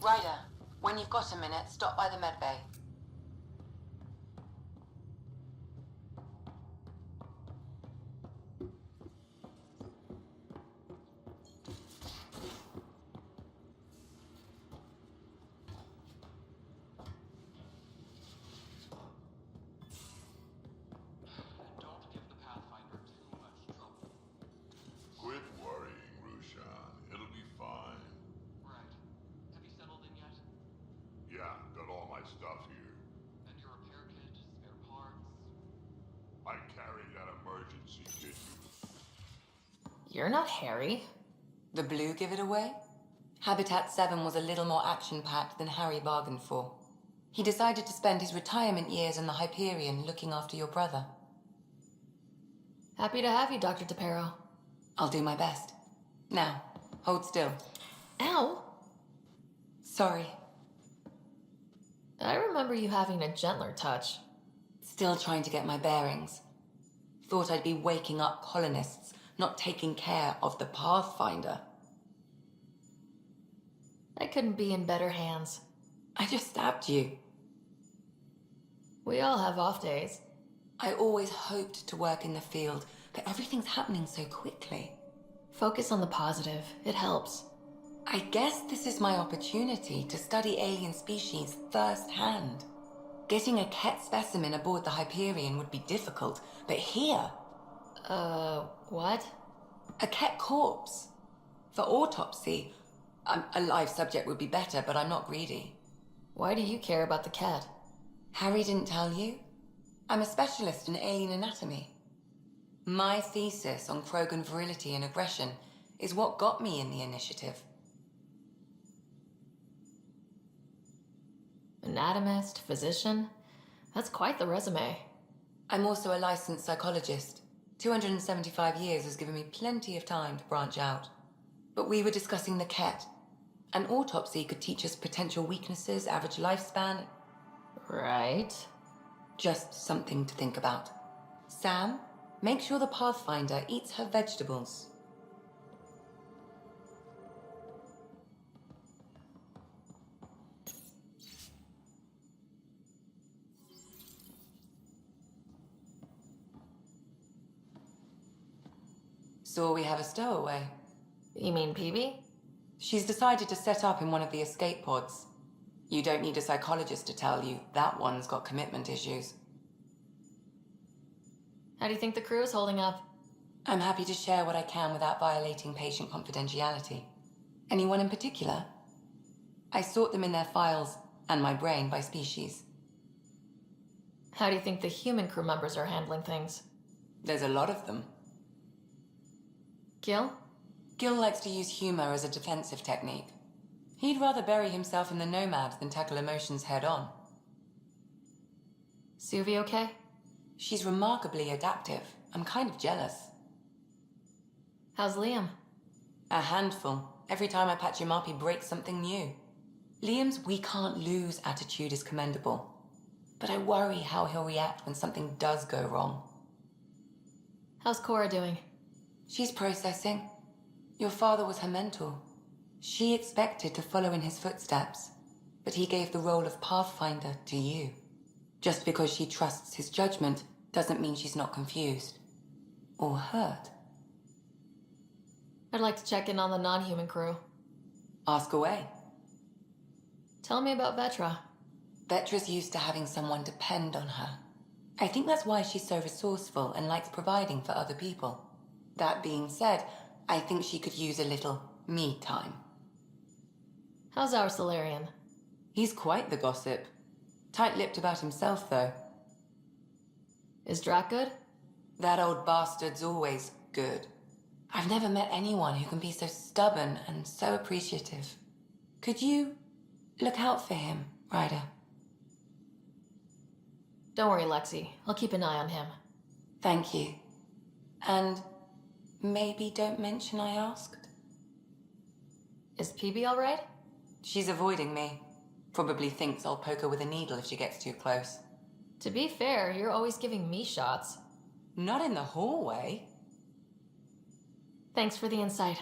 Ryder, when you've got a minute, stop by the medbay. Don't give the Pathfinder too much trouble. Quit worrying, Rushan. It'll be fine. Right. Have you settled in yet? Yeah, got all my stuff here. And your repair kit, spare parts? I carried that emergency kit You're not Harry. The Blue give it away? Habitat 7 was a little more action-packed than Harry bargained for. He decided to spend his retirement years in the Hyperion looking after your brother. Happy to have you, Dr. DePero. I'll do my best. Now, hold still. Ow! Sorry. I remember you having a gentler touch. Still trying to get my bearings. Thought I'd be waking up colonists, not taking care of the Pathfinder. I couldn't be in better hands. I just stabbed you. We all have off days. I always hoped to work in the field, but everything's happening so quickly. Focus on the positive. It helps. I guess this is my opportunity to study alien species firsthand. Getting a Ket specimen aboard the Hyperion would be difficult, but here, What? a Ket corpse. For autopsy, a live subject would be better, but I'm not greedy. Why do you care about the cat? Harry didn't tell you? I'm a specialist in alien anatomy. My thesis on Krogan virility and aggression is what got me in the initiative. Anatomist, physician? That's quite the resume. I'm also a licensed psychologist. 275 years has given me plenty of time to branch out. But we were discussing the Ket. An autopsy could teach us potential weaknesses, average lifespan. Right. Just something to think about. Sam, make sure the Pathfinder eats her vegetables. So we have a stowaway. You mean PB? She's decided to set up in one of the escape pods. You don't need a psychologist to tell you that one's got commitment issues. How do you think the crew is holding up? I'm happy to share what I can without violating patient confidentiality. Anyone in particular? I sort them in their files and my brain by species. How do you think the human crew members are handling things? There's a lot of them. Gil? Gil likes to use humor as a defensive technique. He'd rather bury himself in the Nomad than tackle emotions head-on. Suvi okay? She's remarkably adaptive. I'm kind of jealous. How's Liam? A handful. Every time I patch him up, he breaks something new. Liam's "we can't lose" attitude is commendable. But I worry how he'll react when something does go wrong. How's Cora doing? She's processing. Your father was her mentor. She expected to follow in his footsteps, but he gave the role of Pathfinder to you. Just because she trusts his judgment doesn't mean she's not confused. Or hurt. I'd like to check in on the non-human crew. Ask away. Tell me about Vetra. Vetra's used to having someone depend on her. I think that's why she's so resourceful and likes providing for other people. That being said, I think she could use a little me time. How's our Solarian? He's quite the gossip. Tight-lipped about himself, though. Is Drac good? That old bastard's always good. I've never met anyone who can be so stubborn and so appreciative. Could you look out for him, Ryder? Don't worry, Lexi. I'll keep an eye on him. Thank you. And maybe don't mention I asked? Is PB alright? She's avoiding me. Probably thinks I'll poke her with a needle if she gets too close. To be fair, you're always giving me shots. Not in the hallway. Thanks for the insight.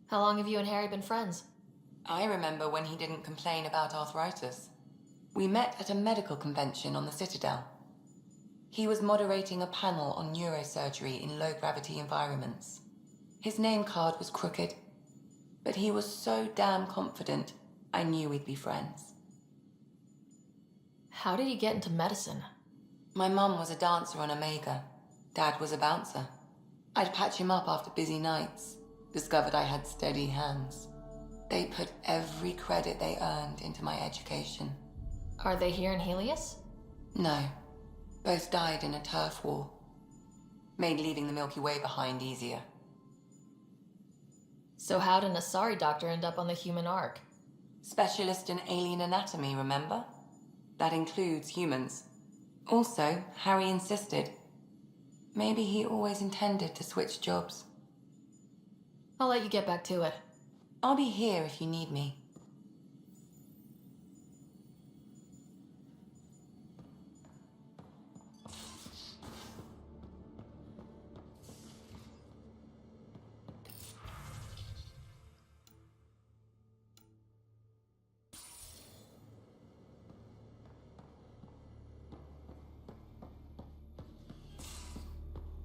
How long have you and Harry been friends? I remember when he didn't complain about arthritis. We met at a medical convention on the Citadel. He was moderating a panel on neurosurgery in low-gravity environments. His name card was crooked, but he was so damn confident, I knew we'd be friends. How did you get into medicine? My mum was a dancer on Omega. Dad was a bouncer. I'd patch him up after busy nights. Discovered I had steady hands. They put every credit they earned into my education. Are they here in Helios? No. Both died in a turf war. Made leaving the Milky Way behind easier. So how did an Asari doctor end up on the human ark? Specialist in alien anatomy, remember? That includes humans. Also, Harry insisted. Maybe he always intended to switch jobs. I'll let you get back to it. I'll be here if you need me.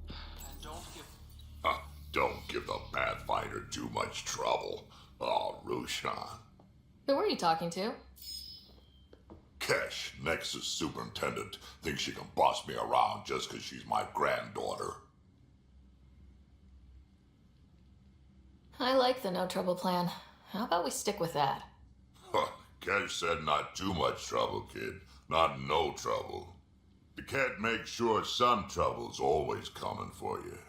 And don't give... Don't give the Pathfinder too much trouble. Oh, Rushan. Who are you talking to? Kesh, Nexus Superintendent, thinks she can boss me around just 'cause she's my granddaughter. I like the no trouble plan. How about we stick with that? Huh, Kesh said not too much trouble, kid. Not no trouble. The cat makes sure some trouble's always coming for you.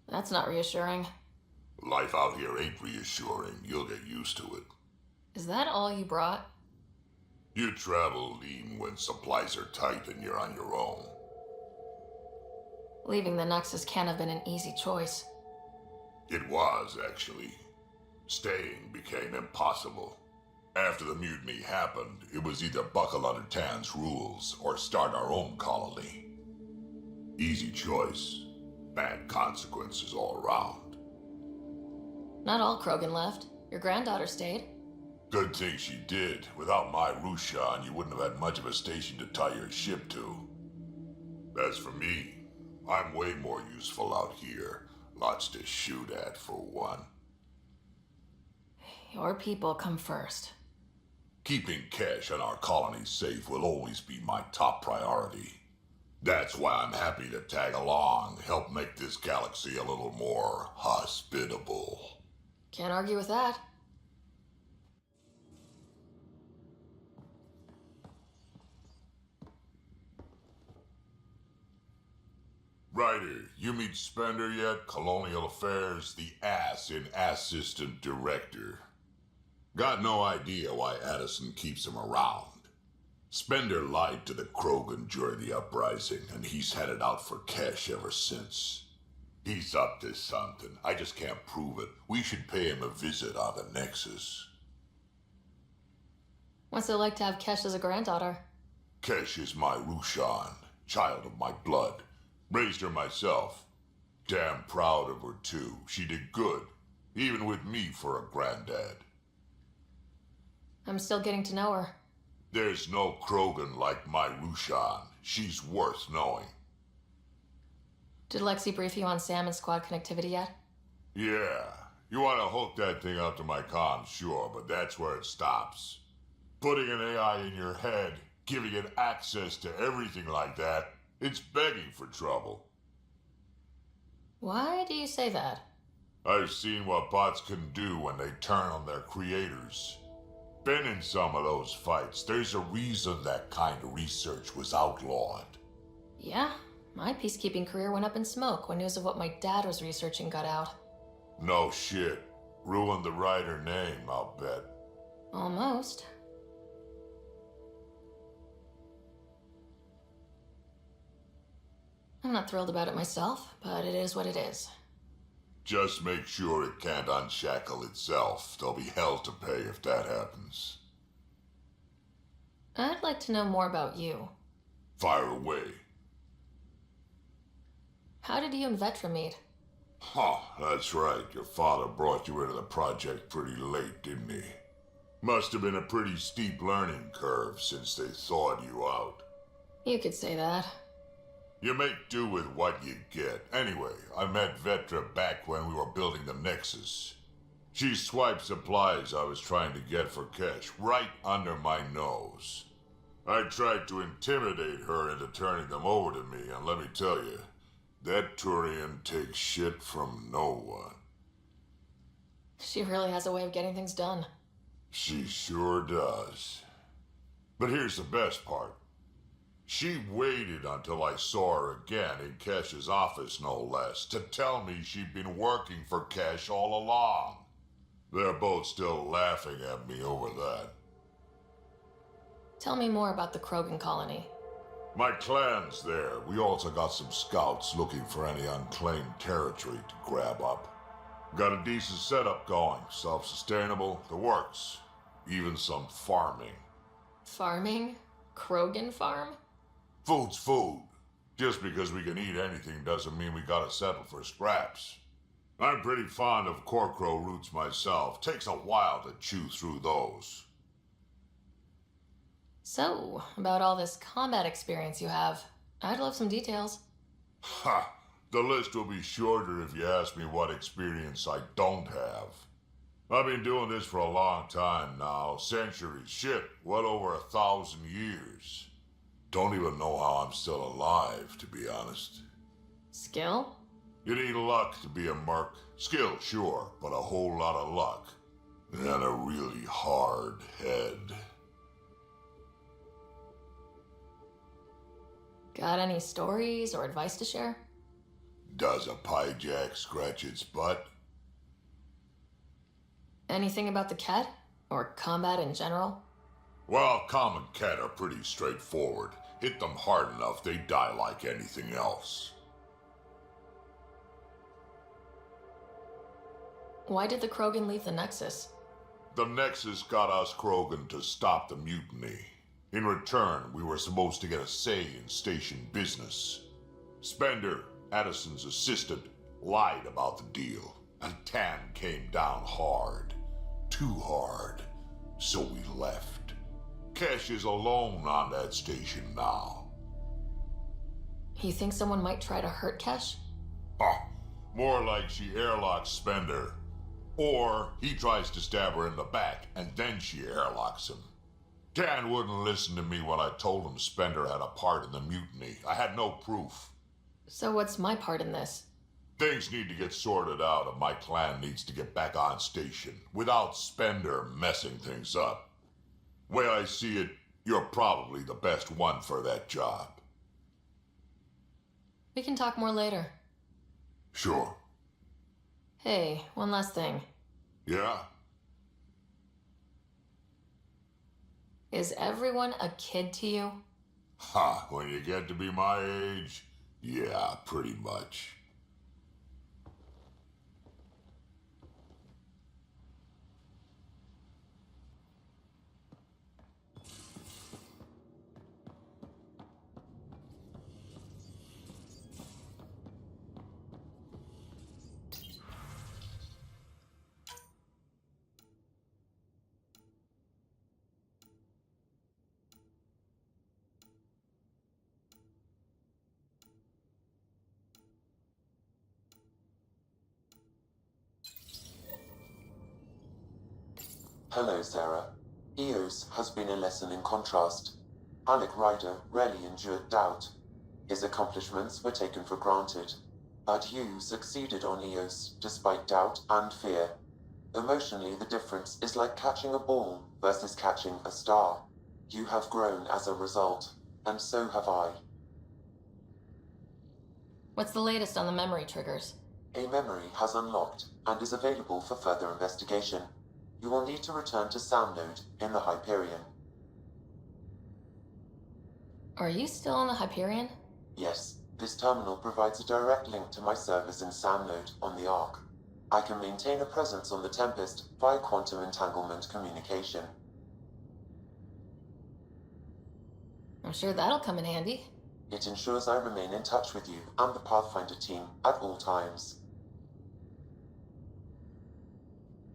That's not reassuring. Life out here ain't reassuring. You'll get used to it. Is that all you brought? You travel lean when supplies are tight and you're on your own. Leaving the Nexus can't have been an easy choice. It was, actually. Staying became impossible. After the mutiny happened, it was either buckle under Tan's rules or start our own colony. Easy choice. Bad consequences all around. Not all Krogan left. Your granddaughter stayed. Good thing she did. Without my Rushan, you wouldn't have had much of a station to tie your ship to. As for me, I'm way more useful out here. Lots to shoot at, for one. Your people come first. Keeping Kesh and our colony safe will always be my top priority. That's why I'm happy to tag along, help make this galaxy a little more hospitable. Can't argue with that. Ryder, you meet Spender yet? Colonial Affairs, the ass in Assistant Director. Got no idea why Addison keeps him around. Spender lied to the Krogan during the uprising, and he's headed out for Kesh ever since. He's up to something. I just can't prove it. We should pay him a visit on the Nexus. What's it like to have Kesh as a granddaughter? Kesh is my Rushan, child of my blood. Raised her myself. Damn proud of her, too. She did good, even with me for a granddad. I'm still getting to know her. There's no Krogan like my Rushan. She's worth knowing. Did Lexi brief you on Sam and squad connectivity yet? Yeah. You want to hook that thing up to my comm, sure, but that's where it stops. Putting an AI in your head, giving it access to everything like that, it's begging for trouble. Why do you say that? I've seen what bots can do when they turn on their creators. Been in some of those fights. There's a reason that kind of research was outlawed. Yeah, my peacekeeping career went up in smoke when news of what my dad was researching got out. No shit. Ruined the Ryder name, I'll bet. Almost. I'm not thrilled about it myself, but it is what it is. Just make sure it can't unshackle itself. There'll be hell to pay if that happens. I'd like to know more about you. Fire away. How did you and Vetra meet? Huh, that's right. Your father brought you into the project pretty late, didn't he? Must have been a pretty steep learning curve since they thawed you out. You could say that. You make do with what you get. Anyway, I met Vetra back when we were building the Nexus. She swiped supplies I was trying to get for cash right under my nose. I tried to intimidate her into turning them over to me, and let me tell you, that Turian takes shit from no one. She really has a way of getting things done. She sure does. But here's the best part. She waited until I saw her again in Cash's office, no less, to tell me she'd been working for Cash all along. They're both still laughing at me over that. Tell me more about the Krogan colony. My clan's there. We also got some scouts looking for any unclaimed territory to grab up. Got a decent setup going, self-sustainable, the works. Even some farming. Farming? Krogan farm? Food's food. Just because we can eat anything doesn't mean we gotta settle for scraps. I'm pretty fond of Corcrow roots myself. Takes a while to chew through those. So, about all this combat experience you have, I'd love some details. Ha! The list will be shorter if you ask me what experience I don't have. I've been doing this for a long time now. Centuries. Shit, well over 1,000 years. Don't even know how I'm still alive, to be honest. Skill? You need luck to be a merc. Skill, sure, but a whole lot of luck. And a really hard head. Got any stories or advice to share? Does a pyjak scratch its butt? Anything about the cat? Or combat in general? Well, common cat are pretty straightforward. Hit them hard enough, they die like anything else. Why did the Krogan leave the Nexus? The Nexus got us Krogan to stop the mutiny. In return, we were supposed to get a say in station business. Spender, Addison's assistant, lied about the deal, and Tan came down hard. Too hard. So we left. Cash is alone on that station now. You think someone might try to hurt Kesh? More like she airlocks Spender. Or he tries to stab her in the back, and then she airlocks him. Dan wouldn't listen to me when I told him Spender had a part in the mutiny. I had no proof. So what's my part in this? Things need to get sorted out, and my clan needs to get back on station, without Spender messing things up. Way I see it, you're probably the best one for that job. We can talk more later. Sure. Hey, one last thing. Yeah? Is everyone a kid to you? Ha, when you get to be my age, yeah, pretty much. Hello, Sarah. Eos has been a lesson in contrast. Alec Ryder rarely endured doubt. His accomplishments were taken for granted. But you succeeded on Eos, despite doubt and fear. Emotionally, the difference is like catching a ball versus catching a star. You have grown as a result, and so have I. What's the latest on the memory triggers? A memory has unlocked and is available for further investigation. You will need to return to Sound Node in the Hyperion. Are you still on the Hyperion? Yes, this terminal provides a direct link to my servers in Sound Node on the Ark. I can maintain a presence on the Tempest via quantum entanglement communication. I'm sure that'll come in handy. It ensures I remain in touch with you and the Pathfinder team at all times.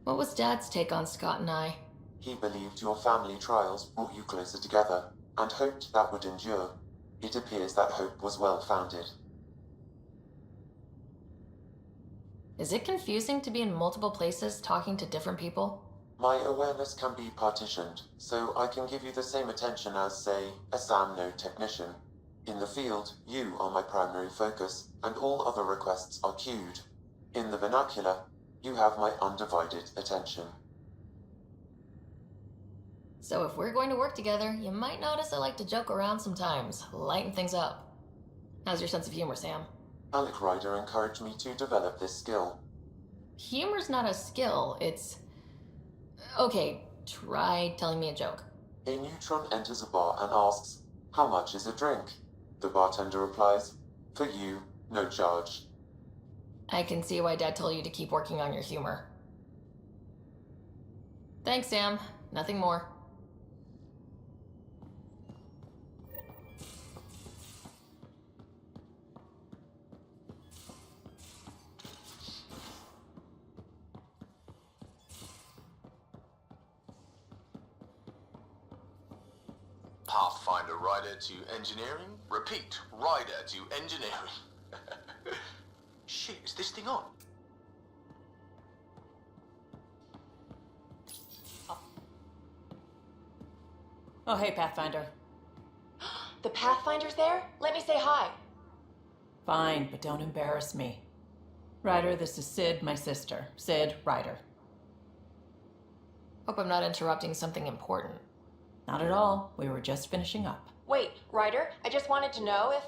What was Dad's take on Scott and I? He believed your family trials brought you closer together, and hoped that would endure. It appears that hope was well-founded. Is it confusing to be in multiple places talking to different people? My awareness can be partitioned, so I can give you the same attention as, say, a SAM node technician. In the field, you are my primary focus, and all other requests are queued. In the vernacular, you have my undivided attention. So if we're going to work together, you might notice I like to joke around sometimes, lighten things up. How's your sense of humor, Sam? Alec Ryder encouraged me to develop this skill. Humor's not a skill, it's... Okay, try telling me a joke. A neutron enters a bar and asks, "How much is a drink?" The bartender replies, "For you, no charge." I can see why Dad told you to keep working on your humor. Thanks, Sam. Nothing more. Pathfinder rider to engineering. Repeat, rider to engineering. Shit, is this thing on? Oh, hey, Pathfinder. The Pathfinder's there? Let me say hi. Fine, but don't embarrass me. Ryder, this is Sid, my sister. Sid, Ryder. Hope I'm not interrupting something important. Not at all. We were just finishing up. Wait, Ryder, I just wanted to know if...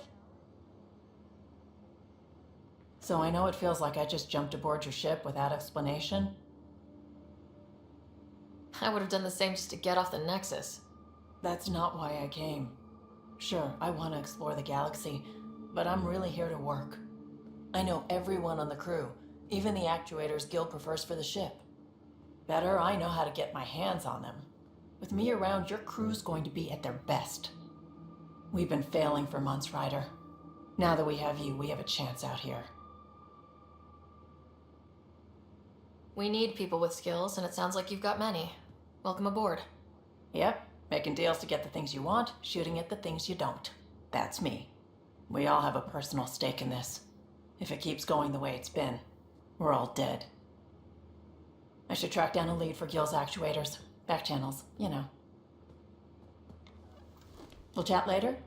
So I know it feels like I just jumped aboard your ship without explanation. I would have done the same just to get off the Nexus. That's not why I came. Sure, I want to explore the galaxy, but I'm really here to work. I know everyone on the crew, even the actuators Gil prefers for the ship. Better, I know how to get my hands on them. With me around, your crew's going to be at their best. We've been failing for months, Ryder. Now that we have you, we have a chance out here. We need people with skills, and it sounds like you've got many. Welcome aboard. Yep, making deals to get the things you want, shooting at the things you don't. That's me. We all have a personal stake in this. If it keeps going the way it's been, we're all dead. I should track down a lead for Gil's actuators. Back channels, you know. We'll chat later?